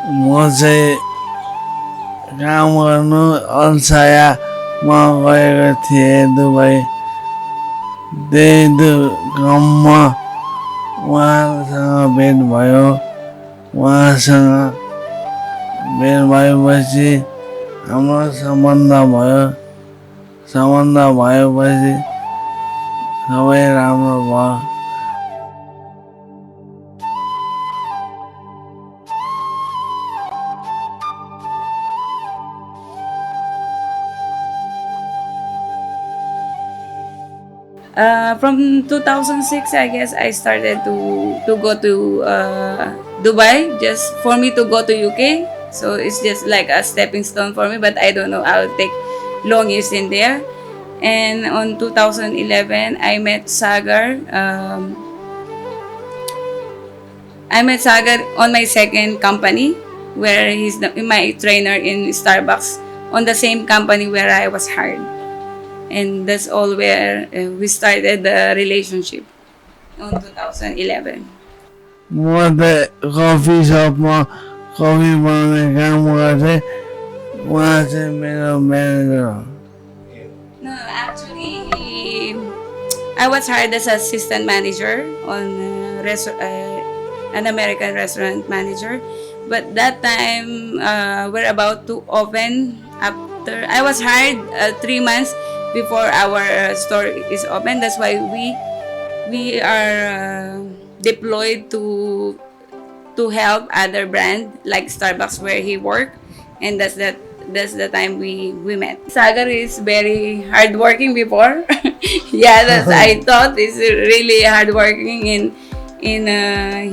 म चाहिँ काम गर्नु अल्सायामा गएको थिएँ दुबई। त्यही काममा उहाँसँग भेट भयो। उहाँसँग भेट भएपछि हाम्रो सम्बन्ध भयो। सम्बन्ध भएपछि सबै राम्रो भयो। From 2006, I guess I started to go to Dubai just for me to go to UK. So it's just like a stepping stone for me, but I don't know. I'll take long years in there. And on 2011, I met Sagar on my second company, where he's my trainer in Starbucks, on the same company where I was hired. And that's all where we started the relationship on 2011. म त coffee सपमा coffee बनाउने काम गर्थेँ। उहाँ चाहिँ मेरो manager हो। No, actually, I was hired as assistant manager on an American restaurant manager. But that time, we're about to open after. I was hired 3 months before our store is open. That's why we are deployed to help other brand like Starbucks where he worked, and that's the time we met. Sagar is very hardworking before. Yeah, that's I thought is really hardworking in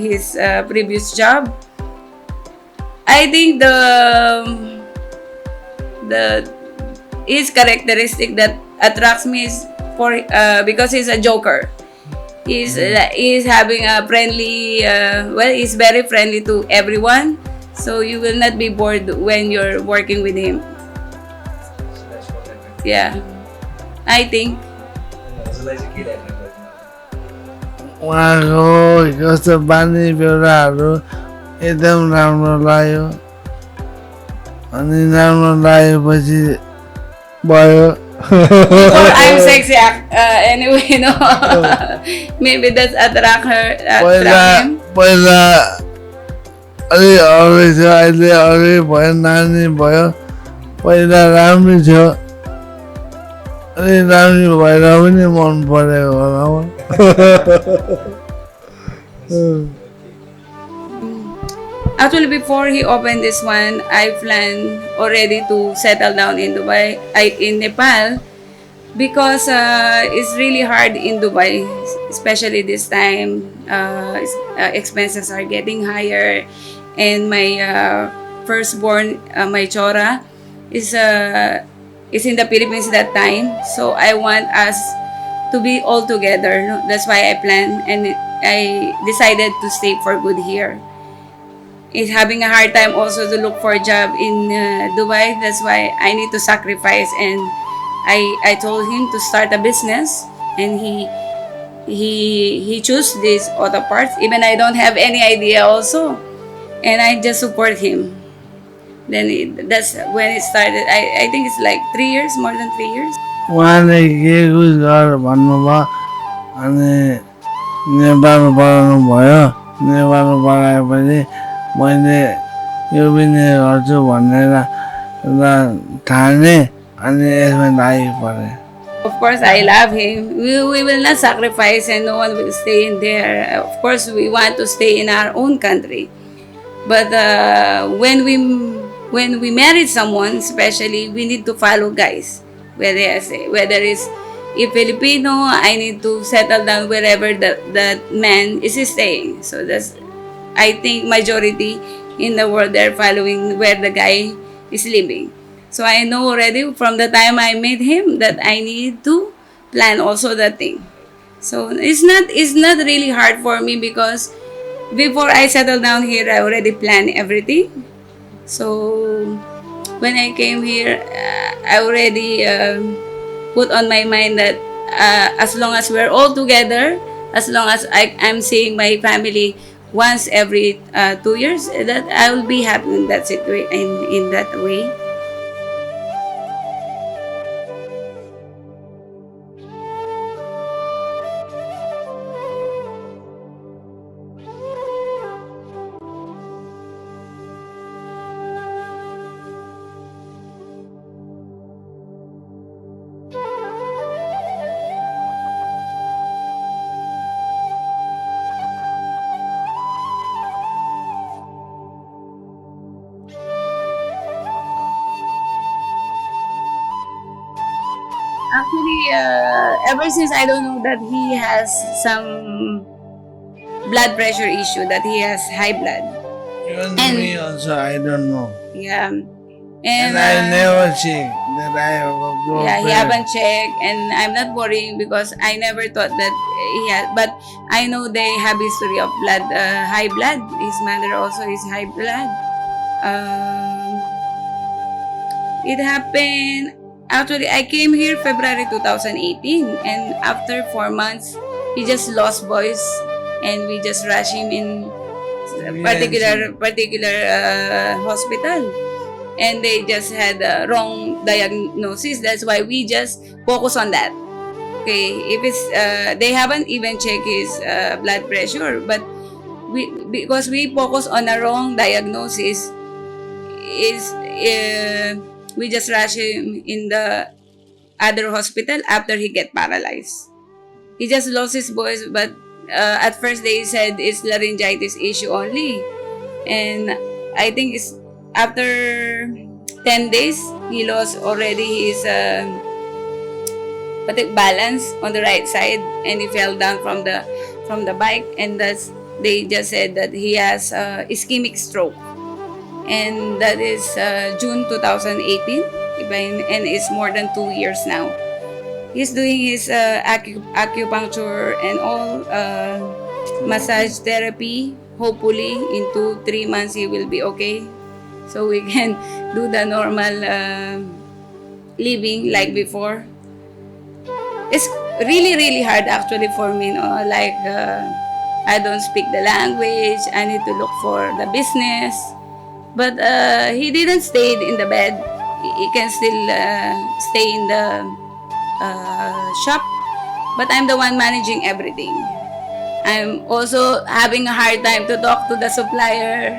his previous job. I think the his characteristic that attracts me is because he's a joker. He's having a friendly he's very friendly to everyone, so you will not be bored when you're working with him. So that's what I meant. Yeah, I think. So like a kid, I remember. उहाँको कस्तो बानी बेहोराहरू एकदम राम्रो लाग्यो। अनि राम्रो लागेपछि भयो। Or I'm sexy anyway, no. Maybe that's attract him. पहिला अलि अरूै थियो, अहिले अरू भयो, नानी भयो। पहिला राम्रै थियो, अलि राम्रो भएर पनि मन परेको होला। Actually, before he opened this one, I planned already to settle down in Dubai, in Nepal, because it's really hard in Dubai, especially this time. Expenses are getting higher, and my firstborn, my Chora, is in the Philippines that time. So I want us to be all together. No? That's why I planned and I decided to stay for good here. Is having a hard time also to look for a job in Dubai. That's why I need to sacrifice, and I told him to start a business, and he chose this auto parts. Even I don't have any idea also, and I just support him. That's when it started. I think it's like 3 years, more than 3 years. उहाँले के कुछ गर भन्नुभयो। अनि नेपाल पढाउनु भयो। नेपाल पढाएपछि मैले यो पनि गर्छु भनेर ठाने, अनि यसमा लागि परेँ। Of course, I love him. We will not sacrifice, and no one will stay in there. Of course, we want to stay in our own country. But when we married someone, especially, we need to follow guys. Whether it's a Filipino, I need to settle down wherever that man is staying. So that's, I think, majority in the world, they're following where the guy is living. So I know already from the time I met him that I need to plan also that thing. So it's not really hard for me, because before I settle down here, I already planned everything. So when I came here, I already put on my mind that as long as we're all together, as long as I'm seeing my family once every 2 years, that I will be happy in that situation, in that way. Actually, ever since I don't know that he has some blood pressure issue, that he has high blood. Even And- me also, I don't know. Yeah. And I never check that I have a blood Yeah, he pressure. haven't checked, and I'm not worrying because I never thought that he had. But I know they have history of blood, high blood. His mother also is high blood. It happened. Actually, I came here February 2018, and after 4 months, he just lost voice, and we just rush him in particular hospital, and they just had a wrong diagnosis. That's why we just focus on that. Okay, if it's they haven't even checked his blood pressure, but because we focus on a wrong diagnosis, is we just rush him in the other hospital after he get paralyzed. He just lost his voice, but at first they said it's laryngitis issue only, and I think it's after 10 days he lost already his balance on the right side, and he fell down from the bike, and that's they just said that he has ischemic stroke, and that is June 2018, and it's more than 2 years now. He's doing his acupuncture and all, massage therapy. Hopefully, in 2-3 months, he will be okay. So we can do the normal living like before. It's really, really hard actually for me. No? Like, I don't speak the language. I need to look for the business. But he didn't stay in the bed. He can still stay in the shop, but I'm the one managing everything. I'm also having a hard time to talk to the supplier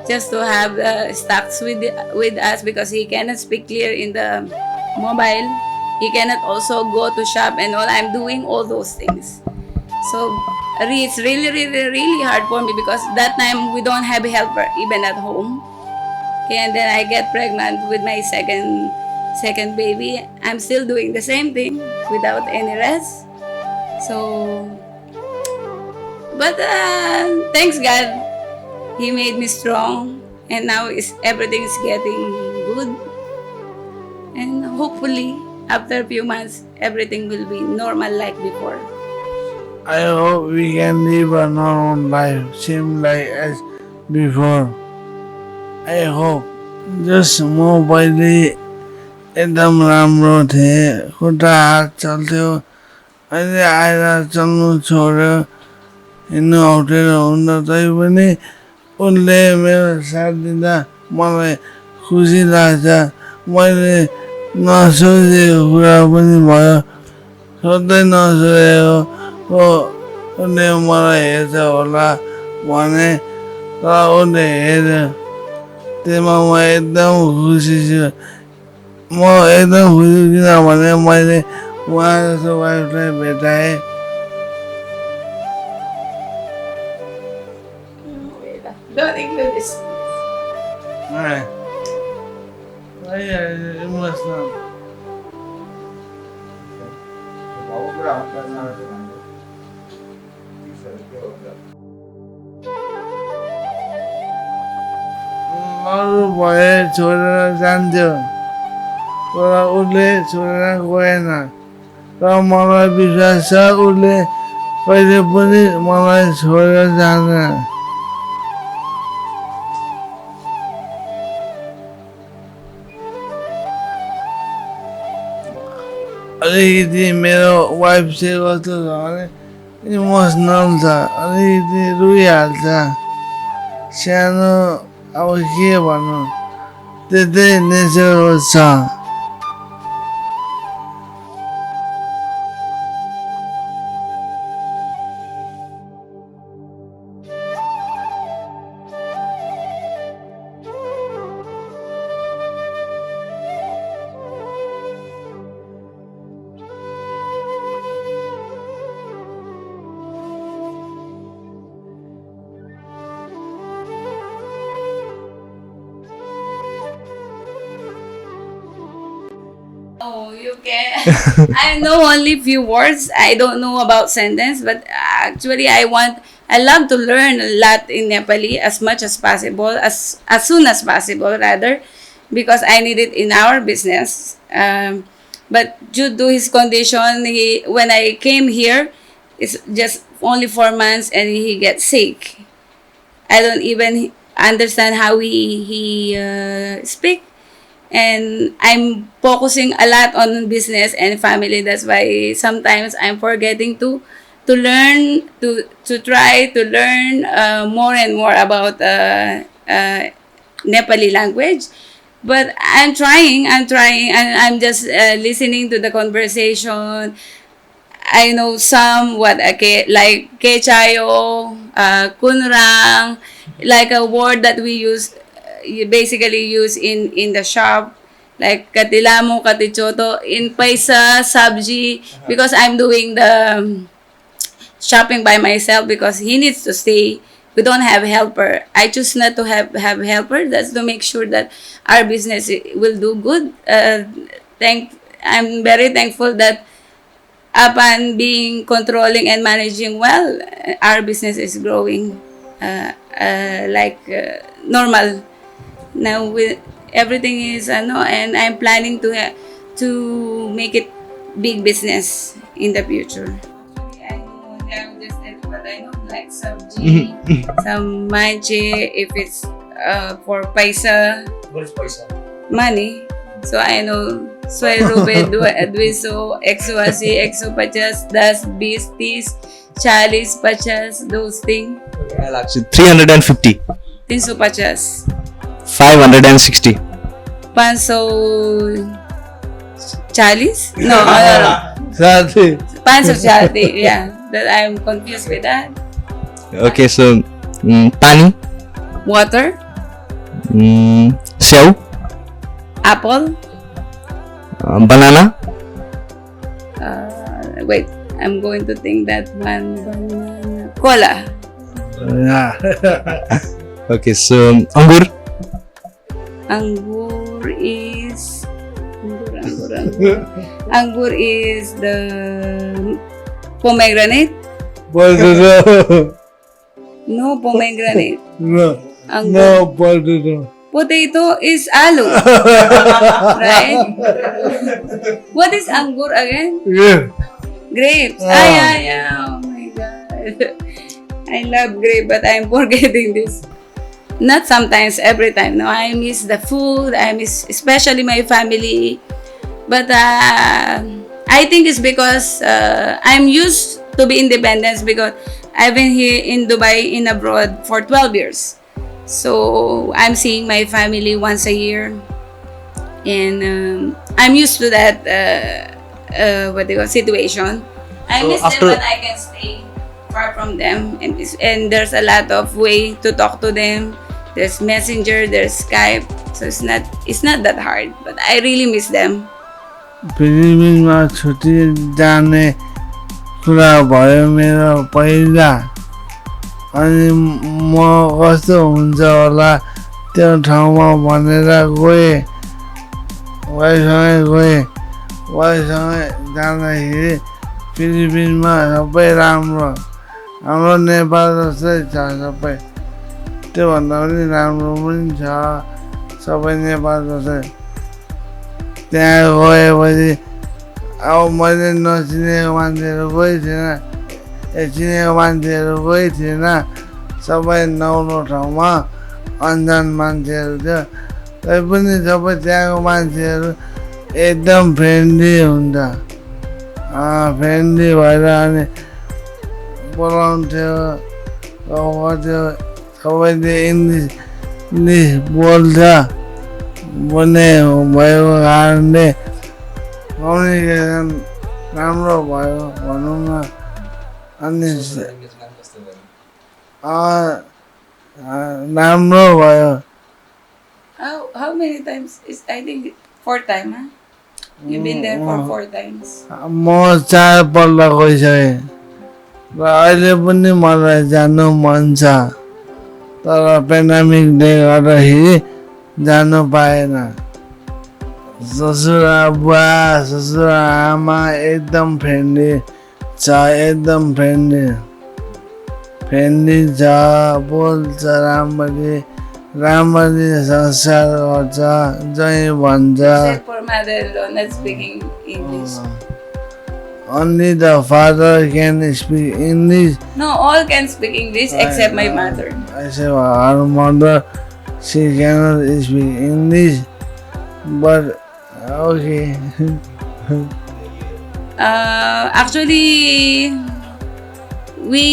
just to have stocks with us, because he cannot speak clear in the mobile. He cannot also go to shop and all. I'm doing all those things. So it's really, really, really hard for me, because that time we don't have a helper even at home. Okay, and then I get pregnant with my second baby. I'm still doing the same thing without any rest. So, but thanks God, He made me strong, and now everything is getting good. And hopefully, after a few months, everything will be normal like before. I hope we can live a normal life, same like as before. I hope. Just म पहिले एकदम राम्रो थिएँ, खुट्टा हात चल्थ्यो, अहिले आएर चल्नु छोड्यो, हिँड्नु अप्ठ्यारो हुँदा तैपनि उनले मेरो साथ दिँदा मलाई खुसी लाग्छ। मैले नसोचेको कुरा पनि भयो, सोच्दै नसोचेको उसले मलाई हेर्छ होला भने, तर उसले हेर्यो। त्यसमा म एकदम खुसी छु। म एकदम खुसी किनभने मैले उहाँ जस्तो वाइफलाई भेटाएँ। Don't include this. इमोसनल अरू भए छोडेर जान्थ्यो, तर उसले छोडेर गएन। र मलाई विश्वास छ उसले कहिले पनि मलाई छोडेर जाँदैन। अलिकति मेरो वाइफ चाहिँ कस्तो छ भने इमोसनल छ अलिकति रुइहाल्छ सानो अब के भन्नु त्यतै नेचर छ Oh, you can. I know only few words. I don't know about sentence, but actually, I love to learn a lot in Nepali as much as possible, as soon as possible, rather, because I need it in our business. But due to his condition, when I came here, it's just only 4 months, and he gets sick. I don't even understand how he speak, and I'm focusing a lot on business and family. That's why sometimes I'm forgetting to learn to try to learn more and more about Nepali language. But I'm trying, and I'm just listening to the conversation. I know some like kechayo, kunrang, like a word that we use, you basically use in the shop, like katilamo, katichoto, in paisa, sabji, because I'm doing the shopping by myself because he needs to stay. We don't have helper. I choose not to have helper. That's to make sure that our business will do good. I'm very thankful that upon being controlling and managing well, our business is growing like normal. Now with everything is and I'm planning to make it big business in the future. I'm just what I know, like sabji, some manche, if it's for paisa, What is paisa? money. So I know soy rube, duiso, 180, 150, 10, 20, 30, 40, 50, those things. Okay, I'll ask you. 350. 350. 560. 540? No. साथी 540, yeah. That I'm confused with that. Okay, so pani, Water, sew, apple, banana, wait, I'm going to think that one. Banana. Cola. या okay, so angur, Angur is... Angur is the pomegranate. Potato No, pomegranate. No Angur. No potato Potato is alu. Right? What is angur again? ये Grapes. Ah. Yeah. Oh my god. I love grape, but I'm forgetting this. Not sometimes, every time. No, I miss the food. I miss especially my family. But I think it's because I'm used to be independent because I've been here in Dubai in abroad for 12 years. So I'm seeing my family once a year. And I'm used to that situation. I So miss after- them, but I can stay far from them. And there's a lot of way to talk to them. There's Messenger, there's Skype. So it's not that hard. But I really miss them. फिलिपिनमा छुट्टी जाने कुरा भयो मेरो पहिला अनि म कस्तो हुन्छ होला त्यो ठाउँमा भनेर गएँ वाइसँगै जाँदाखेरि फिलिपिनमा सबै राम्रो हाम्रो नेपाल जस्तै छ सबै त्योभन्दा पनि राम्रो पनि छ सबै नेपाल जस्तै त्यहाँ गएपछि अब मैले नचिनेको मान्छेहरू कोही थिएन चिनेको मान्छेहरू कोही थिएन सबै नौलो ठाउँमा अन्जान मान्छेहरू थियो तै पनि सबै त्यहाँको मान्छेहरू एकदम फ्रेन्डली हुन्छ फ्रेन्डली भएर अनि बोलाउँथ्यो गर्थ्यो सबैले इङ्ग्लिस इङ्ग्लिस बोल्छ बोल्ने भएको कारणले कम्युनिकेसन राम्रो भयो भनौँ न अनि राम्रो भयो How many times? I think 4 times, huh? You've been there for 4 times. म 4 पल्ट गइसकेँ र अहिले पनि मलाई जानु मन छ तर पेन्डेमिकले गर्दाखेरि जानु पाएन ससुरा बुवा ससुरा आमा एकदम फ्रेन्डली छ एकदम फ्रेन्डली छ बोल्छ राम्ररी राम्ररी संस्कार गर्छ जय भन्छ Except for mother-in-law not speaking English. Only the father can speak English. No, all can speak English except my mother. I say her mother, she cannot speak English, but okay. Actually, we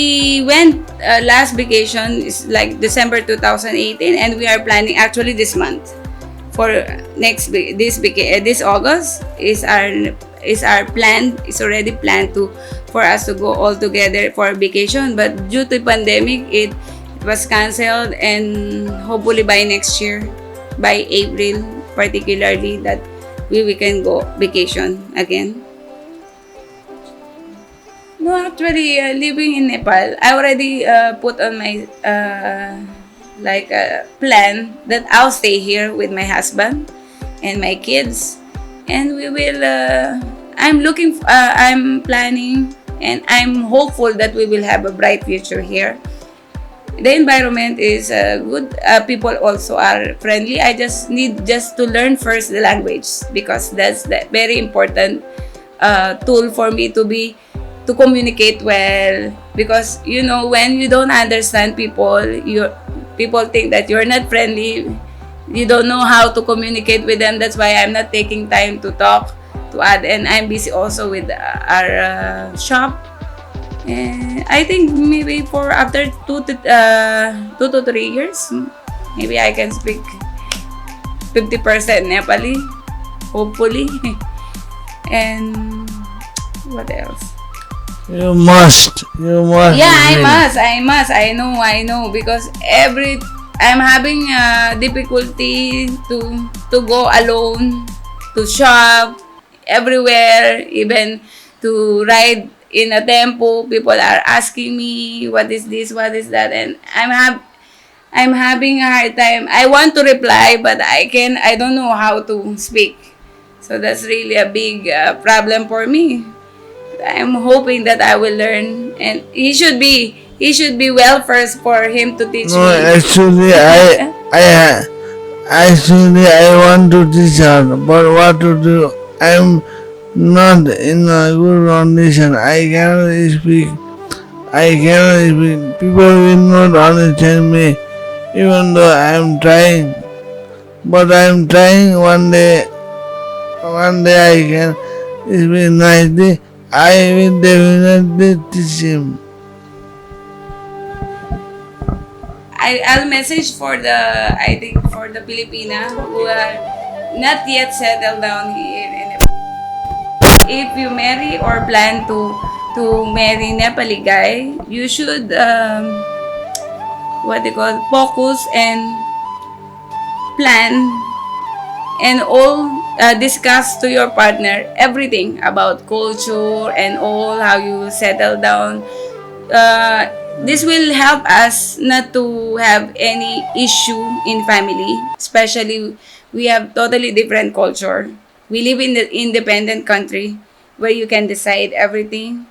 went last vacation is like December 2018, and we are planning actually this month for this August is our plan. It's already planned for us to go all together for vacation, but due to pandemic it was cancelled, and hopefully by next year, by April particularly, that we can go vacation again. No, actually, living in Nepal, I already put on my plan that I'll stay here with my husband and my kids, and we will. I'm planning, and I'm hopeful that we will have a bright future here. The environment is good. People also are friendly. I just need to learn first the language, because that's the very important tool for me to communicate well, because when you don't understand people, people think that you're not friendly, you don't know how to communicate with them. That's why I'm not taking time to talk to add, and I'm busy also with our shop, and I think maybe for after 2 to 3 years, maybe I can speak 50% Nepali, hopefully. And what else? You must. Yeah, I must. I know, because I'm having difficulty to go alone, to shop everywhere, even to ride in a tempo. People are asking me, what is this, what is that, and I'm having a hard time. I want to reply, but I don't know how to speak. So that's really a big problem for me. I'm hoping that I will learn, and he should be well first for him to teach No, me. actually, I want to teach her, but what to do? I'm not in a good condition. I cannot speak. People will not understand me, even though I'm trying. But I'm trying. One day I can speak nicely. I will definitely teach him. I'll message for the Filipina who are not yet settled down here in Nepal. If you marry or plan to marry Nepali guy, you should focus and plan and all discuss to your partner everything about culture and all, how you settle down. This will help us not to have any issue in family, especially we have totally different culture. We live in the independent country where you can decide everything.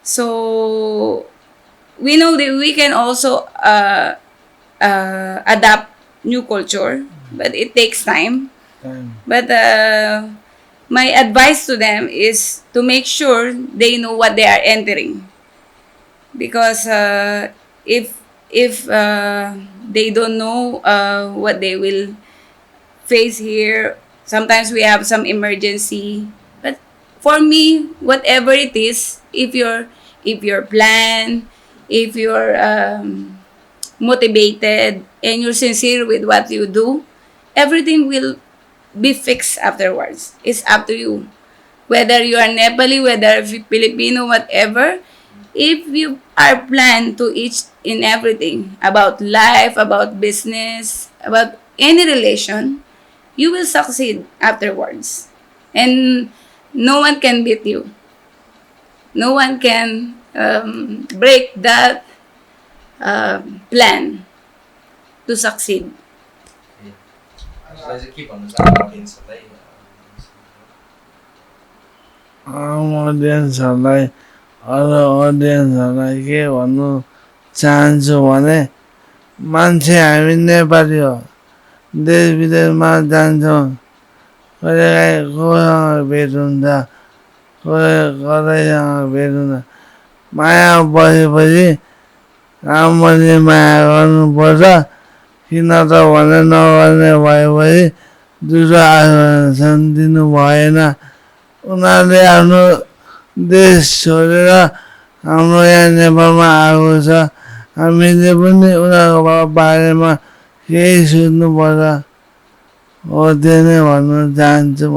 So we know that we can also adapt new culture, but it takes time. But my advice to them is to make sure they know what they are entering, because if they don't know what they will face here, sometimes we have some emergency. But for me, whatever it is, if your plan, if you're motivated and you're sincere with what you do, everything will be fixed afterwards. It's up to you. Whether you are Nepali, whether Filipino, whatever, if you are planned to each in everything about life, about business, about any relation, you will succeed afterwards. And no one can beat you. No one can break that plan to succeed. अडियन्सहरूलाई अरू अडियन्सहरूलाई के भन्नु चाहन्छु भने मान्छे हामी नेपाली हो देश विदेशमा जान्छौँ कहिलेकाहीँ कोसँग भेट हुन्छ कसैसँग भेट हुन्छ माया बसेपछि राम्ररी माया गर्नुपर्छ किन त भने नगर्ने भएपछि दुसरो आश्वासन दिनु भएन उनीहरूले आफ्नो देश छोडेर हाम्रो यहाँ नेपालमा आएको छ हामीले पनि उनीहरूको बारेमा केही सोच्नुपर्छ हो त्यो नै भन्न चाहन्छु म